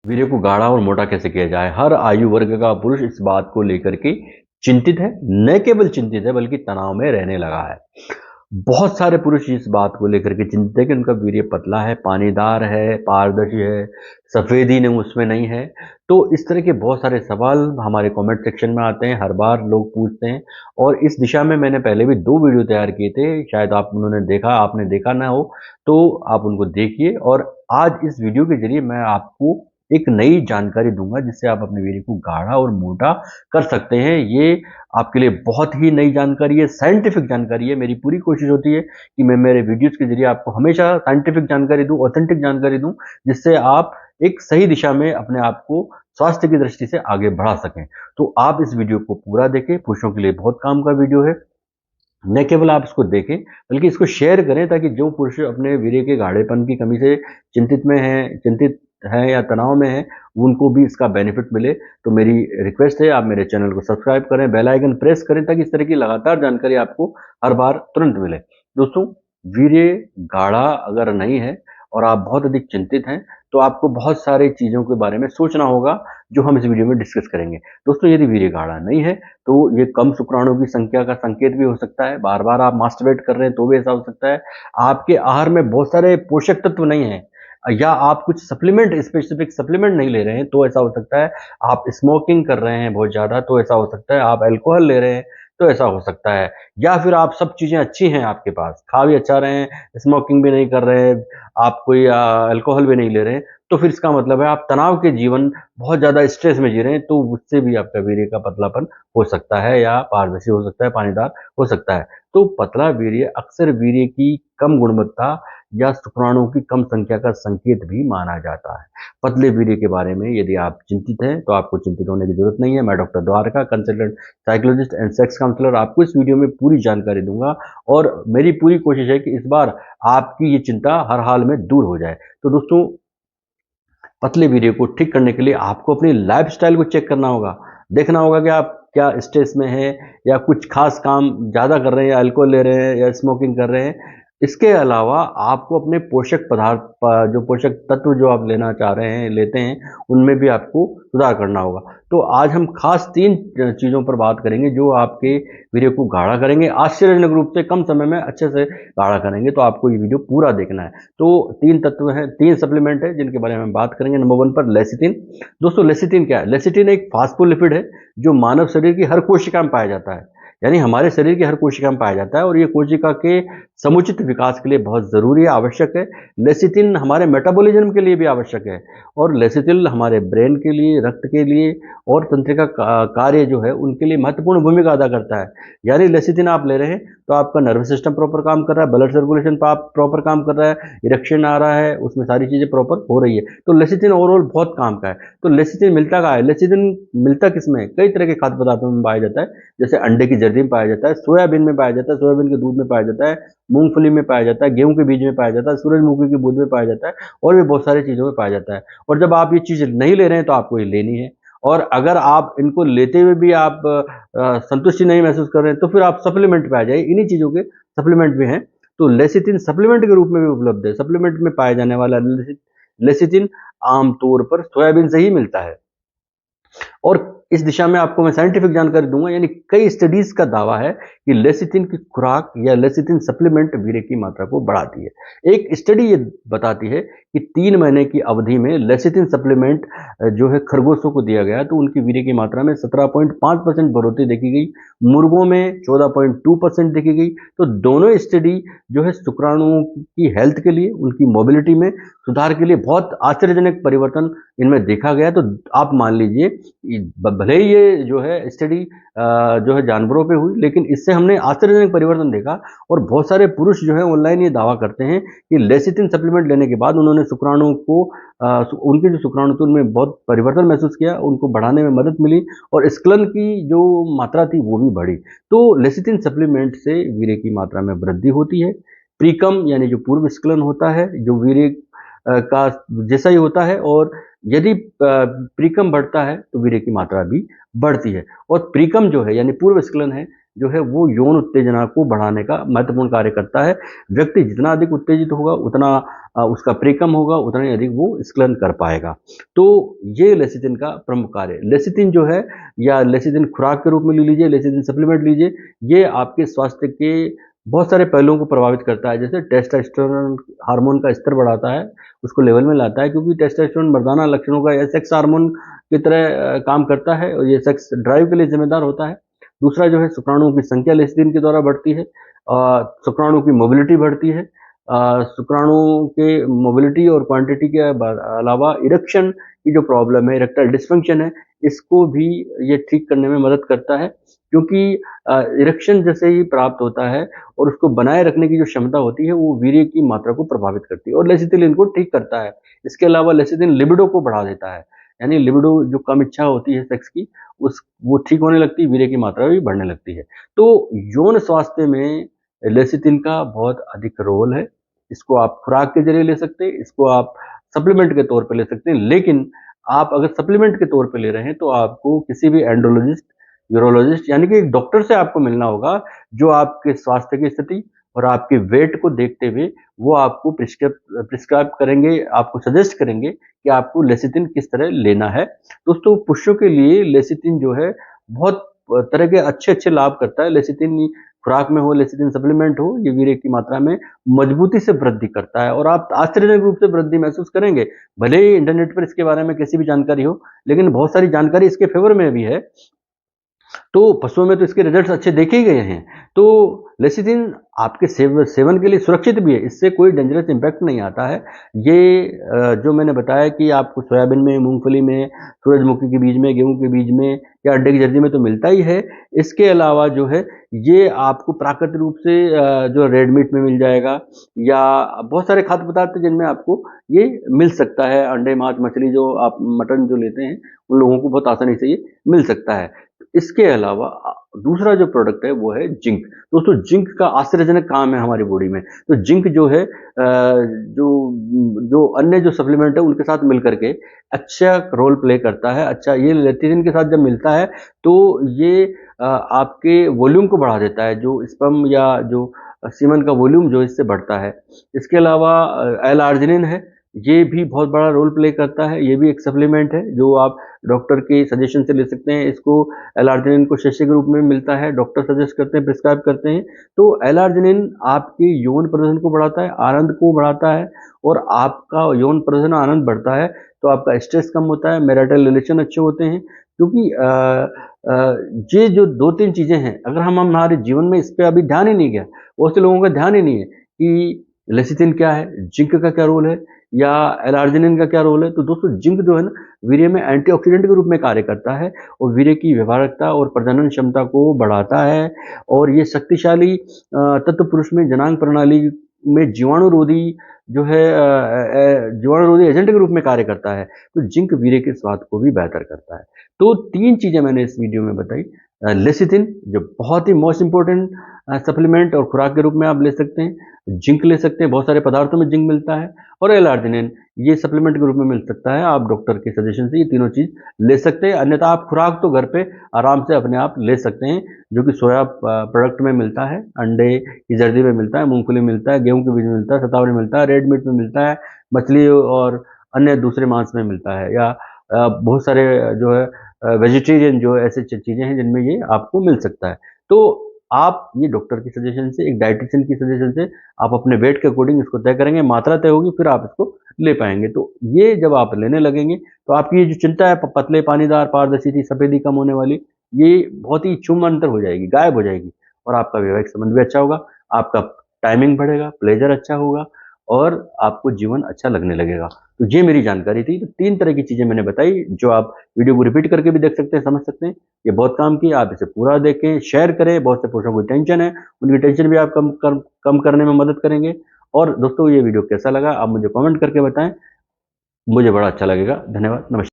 वीर्य को गाढ़ा और मोटा कैसे किया जाए। हर आयु वर्ग का पुरुष इस बात को लेकर के चिंतित है, न केवल चिंतित है बल्कि तनाव में रहने लगा है। बहुत सारे पुरुष इस बात को लेकर के चिंतित है कि उनका वीर्य पतला है, पानीदार है, पारदर्शी है, सफेदी नहीं उसमें नहीं है। तो इस तरह के बहुत सारे सवाल हमारे कमेंट सेक्शन में आते हैं, हर बार लोग पूछते हैं। और इस दिशा में मैंने पहले भी 2 वीडियो तैयार किए थे, शायद आपने देखा ना हो तो आप उनको देखिए। और आज इस वीडियो के जरिए मैं आपको एक नई जानकारी दूंगा जिससे आप अपने वीर्य को गाढ़ा और मोटा कर सकते हैं। ये आपके लिए बहुत ही नई जानकारी है, साइंटिफिक जानकारी है। मेरी पूरी कोशिश होती है कि मैं मेरे वीडियोस के जरिए आपको हमेशा साइंटिफिक जानकारी दूं, ऑथेंटिक जानकारी दूं, जिससे आप एक सही दिशा में अपने आप को स्वास्थ्य की दृष्टि से आगे बढ़ा सकें। तो आप इस वीडियो को पूरा देखें, पुरुषों के लिए बहुत काम का वीडियो है। न केवल आप इसको देखें बल्कि इसको शेयर करें ताकि जो पुरुष अपने वीर्य के गाढ़ेपन की कमी से चिंतित हैं या तनाव में हैं, उनको भी इसका बेनिफिट मिले। तो मेरी रिक्वेस्ट है आप मेरे चैनल को सब्सक्राइब करें, बेल आइकन प्रेस करें ताकि इस तरह की लगातार जानकारी आपको हर बार तुरंत मिले। दोस्तों, वीर्य गाढ़ा अगर नहीं है और आप बहुत अधिक चिंतित हैं तो आपको बहुत सारी चीज़ों के बारे में सोचना होगा जो हम इस वीडियो में डिस्कस करेंगे। दोस्तों, यदि वीर्य गाढ़ा नहीं है तो ये कम शुक्राणु की संख्या का संकेत भी हो सकता है। बार बार आप मास्टरबेट कर रहे हैं तो भी ऐसा हो सकता है। आपके आहार में बहुत सारे पोषक तत्व नहीं है या आप कुछ स्पेसिफिक सप्लीमेंट नहीं ले रहे हैं तो ऐसा हो सकता है। आप स्मोकिंग कर रहे हैं बहुत ज़्यादा तो ऐसा हो सकता है। आप अल्कोहल ले रहे हैं तो ऐसा हो सकता है। या फिर आप सब चीज़ें अच्छी हैं आपके पास, खा भी अच्छा रहे हैं, स्मोकिंग भी नहीं कर रहे हैं, आप कोई अल्कोहल भी नहीं ले रहे हैं, तो फिर इसका मतलब है आप तनाव के जीवन बहुत ज़्यादा स्ट्रेस में जी रहे हैं, तो उससे भी आपका वीर्य का पतलापन हो सकता है या पारदर्शी हो सकता है, पानीदार हो सकता है। तो पतला वीर्य अक्सर वीर्य की कम गुणवत्ता या शुक्राणुओं की कम संख्या का संकेत भी माना जाता है। पतले वीर्य के बारे में यदि आप चिंतित हैं तो आपको चिंतित होने की जरूरत नहीं है। मैं doctor Dwarka, consultant psychologist and sex counsellor, आपको इस वीडियो में पूरी जानकारी दूंगा और मेरी पूरी कोशिश है कि इस बार आपकी ये चिंता हर हाल में दूर हो जाए। तो दोस्तों, पतले वीर्य को ठीक करने के लिए आपको अपनी लाइफस्टाइल को चेक करना होगा। देखना होगा कि आप क्या स्ट्रेस में हैं या कुछ खास काम ज़्यादा कर रहे हैं या अल्कोहल ले रहे हैं या स्मोकिंग कर रहे हैं। इसके अलावा आपको अपने पोषक पदार्थ जो पोषक तत्व जो आप लेना चाह रहे हैं, लेते हैं, उनमें भी आपको सुधार करना होगा। तो आज हम खास 3 चीज़ों पर बात करेंगे जो आपके वीर्य को गाढ़ा करेंगे, आश्चर्यजनक रूप से कम समय में अच्छे से गाढ़ा करेंगे। तो आपको ये वीडियो पूरा देखना है। तो 3 तत्व हैं, 3 सप्लीमेंट है जिनके बारे में हम बात करेंगे। नंबर 1 पर लेसिथिन। दोस्तों, लेसिथिन क्या है? लेसिथिन एक फास्फोलिपिड है जो मानव शरीर की हर कोशिका में पाया जाता है, यानी हमारे शरीर की हर कोशिका में पाया जाता है और ये कोशिका के समुचित विकास के लिए बहुत ज़रूरी है, आवश्यक है। लेसिथिन हमारे मेटाबॉलिज्म के लिए भी आवश्यक है और लेसिथिन हमारे ब्रेन के लिए, रक्त के लिए और तंत्रिका कार्य जो है उनके लिए महत्वपूर्ण भूमिका अदा करता है। यानी लेसिथिन आप ले रहे हैं तो आपका नर्वस सिस्टम प्रॉपर काम कर रहा है, ब्लड सर्कुलेशन प्रॉपर काम कर रहा है, इरेक्शन आ रहा है, उसमें सारी चीज़ें प्रॉपर हो रही है। तो लेसिथिन ओवरऑल बहुत काम का है। तो लेसिथिन मिलता कहाँ है? लेसिथिन मिलता किसमें? कई तरह के खाद्य पदार्थों में पाया जाता है, जैसे अंडे की जर्दी में पाया जाता है, सोयाबीन में पाया जाता है, सोयाबीन के दूध में पाया जाता है, मूंगफली में पाया जाता है, गेहूं के बीज में पाया जाता है, सूरजमुखी की बूंद में पाया जाता है और भी बहुत सारी चीज़ों में पाया जाता है। और जब आप ये चीज़ नहीं ले रहे हैं तो आपको ये लेनी है। और अगर आप इनको लेते हुए भी आप संतुष्टि नहीं महसूस कर रहे हैं तो फिर आप सप्लीमेंट पे आ जाइए। इन्हीं चीज़ों के सप्लीमेंट भी हैं। तो लेसिथिन सप्लीमेंट के रूप में भी उपलब्ध है। सप्लीमेंट में पाया जाने वाला लेसिथिन आमतौर पर सोयाबीन से ही मिलता है और इस दिशा में आपको मैं साइंटिफिक जानकारी दूंगा। यानी कई स्टडीज का दावा है कि लेसिथिन की खुराक या लेसिथिन सप्लीमेंट वीर्य की मात्रा को बढ़ाती है। एक स्टडी ये बताती है कि 3 महीने की अवधि में लेसिथिन सप्लीमेंट जो है खरगोशों को दिया गया तो उनकी वीर्य की मात्रा में 17.5% बढ़ोतरी देखी गई, मुर्गों में 14.2% देखी गई। तो दोनों स्टडी जो है शुक्राणुओं की हेल्थ के लिए, उनकी मोबिलिटी में सुधार के लिए बहुत आश्चर्यजनक परिवर्तन इनमें देखा गया। तो आप मान लीजिए भले ही ये जो है स्टडी जो है जानवरों पे हुई, लेकिन इससे हमने आश्चर्यजनक परिवर्तन देखा। और बहुत सारे पुरुष जो है ऑनलाइन ये दावा करते हैं कि लेसिथिन सप्लीमेंट लेने के बाद उन्होंने शुक्राणुओं को उनके जो शुक्राणु थे उनमें बहुत परिवर्तन महसूस किया, उनको बढ़ाने में मदद मिली और स्खलन की जो मात्रा थी वो भी बढ़ी। तो लेसिथिन सप्लीमेंट से वीर्य की मात्रा में वृद्धि होती है। प्रीकम यानी जो पूर्व स्खलन होता है, जो वीर्य का जैसा ही होता है, और यदि प्रीकम बढ़ता है तो वीर्य की मात्रा भी बढ़ती है। और प्रीकम जो है यानी पूर्व स्खलन है, जो है वो यौन उत्तेजना को बढ़ाने का महत्वपूर्ण कार्य करता है। व्यक्ति जितना अधिक उत्तेजित होगा उतना उसका प्रेकम होगा, उतना ही अधिक वो स्खलन कर पाएगा। तो ये लेसिथिन का प्रमुख कार्य है। लेसिथिन जो है, या लेसिथिन खुराक के रूप में ले लीजिए, लेसिथिन सप्लीमेंट लीजिए, ये आपके स्वास्थ्य के बहुत सारे पहलुओं को प्रभावित करता है। जैसे टेस्टोस्टेरोन हार्मोन का स्तर बढ़ाता है, उसको लेवल में लाता है, क्योंकि टेस्टोस्टेरोन मर्दाना लक्षणों का या सेक्स हार्मोन की तरह काम करता है और ये सेक्स ड्राइव के लिए जिम्मेदार होता है। दूसरा जो है, शुक्राणुओं की संख्या लेसिथिन के द्वारा बढ़ती है, शुक्राणु की मोबिलिटी बढ़ती है। शुक्राणुओं के मोबिलिटी और क्वांटिटी के अलावा इरेक्शन की जो प्रॉब्लम है, इरेक्टाइल डिस्फंक्शन है, इसको भी ये ठीक करने में मदद करता है, क्योंकि इरेक्शन जैसे ही प्राप्त होता है और उसको बनाए रखने की जो क्षमता होती है वो वीर्य की मात्रा को प्रभावित करती है और लेसिथिन इनको ठीक करता है। इसके अलावा लेसिथिन लिबिडो को बढ़ा देता है, यानी लिबिडो जो कम इच्छा होती है सेक्स की, उस वो ठीक होने लगती है, वीर्य की मात्रा भी बढ़ने लगती है। तो यौन स्वास्थ्य में लेसिथिन का बहुत अधिक रोल है। इसको आप खुराक के जरिए ले सकते हैं, इसको आप सप्लीमेंट के तौर पे ले सकते हैं, लेकिन आप अगर सप्लीमेंट के तौर पे ले रहे हैं तो आपको किसी भी एंड्रोलॉजिस्ट, यूरोलॉजिस्ट यानी कि एक डॉक्टर से आपको मिलना होगा, जो आपके स्वास्थ्य की स्थिति और आपके वेट को देखते हुए वो आपको प्रिस्क्राइब करेंगे, आपको सजेस्ट करेंगे कि आपको लेसिथिन किस तरह लेना है। दोस्तों, पुरुषों के लिए लेसिथिन जो है बहुत तरह के अच्छे लाभ करता है। लेसिथिन खुराक में हो, लेसिथिन सप्लीमेंट हो, ये वीर्य की मात्रा में मजबूती से वृद्धि करता है और आप आश्चर्यजनक रूप से वृद्धि महसूस करेंगे। भले ही इंटरनेट पर इसके बारे में कैसी भी जानकारी हो, लेकिन बहुत सारी जानकारी इसके फेवर में भी है। तो पशुओं में तो इसके रिजल्ट्स अच्छे देखे ही गए हैं। तो लेसिथिन आपके सेवन के लिए सुरक्षित भी है, इससे कोई डेंजरस इम्पैक्ट नहीं आता है। ये जो मैंने बताया कि आपको सोयाबीन में, मूंगफली में, सूरजमुखी के बीज में, गेहूं के बीज में या अंडे की जर्दी में तो मिलता ही है। इसके अलावा जो है ये आपको प्राकृतिक रूप से जो रेड मीट में मिल जाएगा, या बहुत सारे खाद्य पदार्थ हैं जिनमें आपको ये मिल सकता है। अंडे, मांस, मछली, जो आप मटन जो लेते हैं, उन लोगों को बहुत आसानी से ये मिल सकता है। इसके अलावा दूसरा जो प्रोडक्ट है वो है जिंक। दोस्तों, जिंक का आश्चर्यजनक काम है हमारी बॉडी में। तो जिंक जो है जो जो अन्य जो सप्लीमेंट है उनके साथ मिलकर के अच्छा रोल प्ले करता है। अच्छा, ये लेथिथिन के साथ जब मिलता है तो ये आपके वॉल्यूम को बढ़ा देता है, जो स्पर्म या जो सीमन का वॉल्यूम जो इससे बढ़ता है। इसके अलावा एल आर्जिनिन है, ये भी बहुत बड़ा रोल प्ले करता है। ये भी एक सप्लीमेंट है जो आप डॉक्टर के सजेशन से ले सकते हैं। इसको एल-आर्जिनिन को शीशे के रूप में मिलता है, डॉक्टर सजेस्ट करते हैं, प्रिस्क्राइब करते हैं। तो एल-आर्जिनिन आपके यौन प्रदर्शन को बढ़ाता है, आनंद को बढ़ाता है, और आपका यौन प्रदर्शन आनंद बढ़ता है तो आपका स्ट्रेस कम होता है, मैरिटल रिलेशन अच्छे होते हैं। क्योंकि ये जो 2-3 चीजें हैं, अगर हम हमारे जीवन में इस पे अभी ध्यान ही नहीं गया, बहुत से लोगों का ध्यान ही नहीं है कि लेसिथिन क्या है, जिंक का क्या रोल है, या एल-आर्जिनिन का क्या रोल है। तो दोस्तों, जिंक जो है ना, वीर्य में एंटीऑक्सीडेंट के रूप में कार्य करता है और वीर्य की व्यवहारिकता और प्रजनन क्षमता को बढ़ाता है, और ये शक्तिशाली तत्व पुरुष में जनांग प्रणाली में जीवाणुरोधी जो है जीवाणुरोधी एजेंट के रूप में कार्य करता है। तो जिंक वीर्य के स्वाद को भी बेहतर करता है। तो 3 चीजें मैंने इस वीडियो में बताई। लेसिथिन जो बहुत ही मोस्ट इंपॉर्टेंट सप्लीमेंट और खुराक के रूप में आप ले सकते हैं, जिंक ले सकते हैं, बहुत सारे पदार्थों में जिंक मिलता है, और एल-आर्जिनिन ये सप्लीमेंट के रूप में मिल सकता है। आप डॉक्टर के सजेशन से ये तीनों चीज ले सकते हैं, अन्यथा आप खुराक तो घर पे आराम से अपने आप ले सकते हैं, जो कि सोया प्रोडक्ट में मिलता है, अंडे की जर्दी में मिलता है, मूंगफली में मिलता है, गेहूं के बीज में मिलता है, शतावरी में मिलता है, रेड मीट में मिलता है, मछली और अन्य दूसरे मांस में मिलता है, या बहुत सारे जो है वेजिटेरियन जो ऐसे चीजें हैं जिनमें ये आपको मिल सकता है। तो आप ये डॉक्टर की सजेशन से, एक डाइटिशियन की सजेशन से आप अपने वेट के अकॉर्डिंग इसको तय करेंगे, मात्रा तय होगी, फिर आप इसको ले पाएंगे। तो ये जब आप लेने लगेंगे तो आपकी ये जो चिंता है पतले, पानीदार, पारदर्शी, सफेदी कम होने वाली, ये बहुत ही क्षुम अंतर हो जाएगी, गायब हो जाएगी, और आपका वैवाहिक संबंध भी अच्छा होगा, आपका टाइमिंग बढ़ेगा, प्लेजर अच्छा होगा, और आपको जीवन अच्छा लगने लगेगा। तो ये मेरी जानकारी थी। तो 3 तरह की चीजें मैंने बताई, जो आप वीडियो को रिपीट करके भी देख सकते हैं, समझ सकते हैं। ये बहुत काम की, आप इसे पूरा देखें, शेयर करें। बहुत से पुरुषों को टेंशन है, उनकी टेंशन भी आप कम करने में मदद करेंगे। और दोस्तों, ये वीडियो कैसा लगा आप मुझे कमेंट करके बताएं, मुझे बड़ा अच्छा लगेगा। धन्यवाद, नमस्कार।